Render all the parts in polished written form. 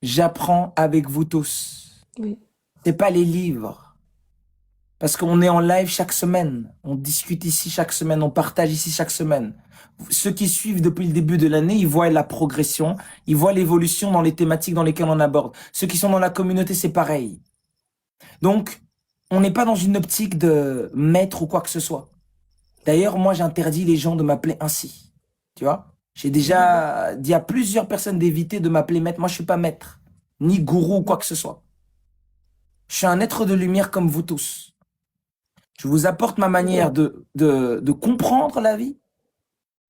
J'apprends avec vous tous. Oui, C'est pas les livres. Parce qu'on est en live chaque semaine. On discute ici chaque semaine. On partage ici chaque semaine. Ceux qui suivent depuis le début de l'année, ils voient la progression. Ils voient l'évolution dans les thématiques dans lesquelles on aborde. Ceux qui sont dans la communauté, c'est pareil. Donc, on n'est pas dans une optique de maître ou quoi que ce soit. D'ailleurs, moi, j'interdis les gens de m'appeler ainsi. Tu vois? J'ai déjà dit à plusieurs personnes d'éviter de m'appeler maître. Moi, je suis pas maître, ni gourou ou quoi que ce soit. Je suis un être de lumière comme vous tous. Je vous apporte ma manière de comprendre la vie,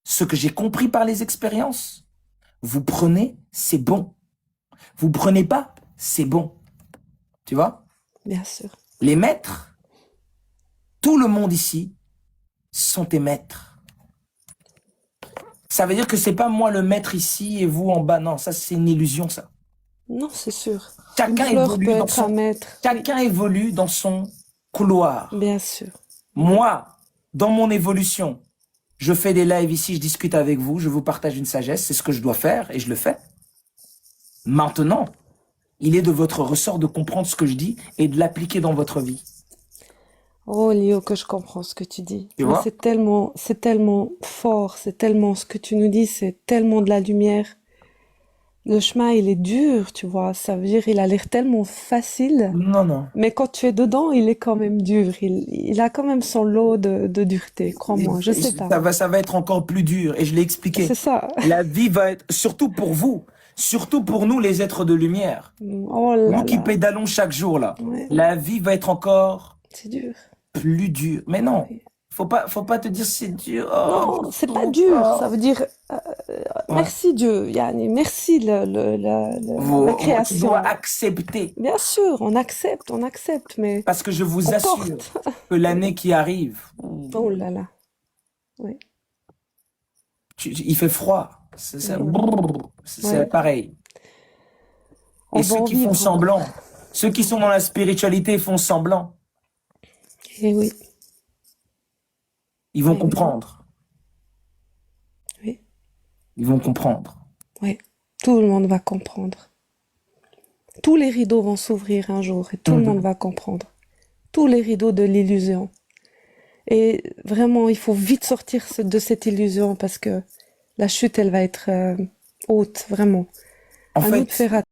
ce que j'ai compris par les expériences. Vous prenez, c'est bon. Vous prenez pas, c'est bon. Tu vois? bien sûr. Les maîtres, tout le monde ici sont tes maîtres. Ça veut dire que c'est pas moi le maître ici et vous en bas. Non, ça c'est une illusion, ça. Non, c'est sûr. Une Chacun fleur peut évolue dans être un son, maître. Oui, chacun évolue dans son couloir. bien sûr. Oui. Moi, dans mon évolution, je fais des lives ici, je discute avec vous, je vous partage une sagesse, c'est ce que je dois faire et je le fais. Maintenant, il est de votre ressort de comprendre ce que je dis et de l'appliquer dans votre vie. Oh, Léo, que je comprends ce que tu dis. Tu Mais vois? c'est tellement fort, c'est tellement ce que tu nous dis, c'est tellement de la lumière. Le chemin, il est dur, tu vois. Ça veut dire, il a l'air tellement facile, Non, non. mais quand tu es dedans, il est quand même dur. Il a quand même son lot de dureté, crois-moi. Je sais pas. Ça va être encore plus dur et je l'ai expliqué. C'est ça. La vie va être, surtout pour vous, surtout pour nous les êtres de lumière, Oh là nous qui là. pédalons chaque jour là, Ouais, la vie va être encore c'est dur. plus dure. Mais non, Oui. faut pas te dire c'est dur, oh, Non, je c'est pas souffre, dur. Ça oh. veut dire Ouais. merci Dieu, Yani, merci la Tu dois création. accepter Bien sûr, on accepte, mais parce que je vous on assure porte. que l'année qui arrive, Oh là là. Oui, il fait froid. C'est ouais. pareil. Et On va ceux en qui font vivre encore. semblant, ceux qui sont dans la spiritualité font semblant, Eh oui, ils vont eh oui, comprendre. oui, Ils vont comprendre. oui. Tout le monde va comprendre. Tous les rideaux vont s'ouvrir un jour et tout le monde Mhm. va comprendre. Tous les rideaux de l'illusion. Et vraiment, il faut vite sortir de cette illusion parce que la chute, elle va être haute, vraiment. En À nous de fait, faire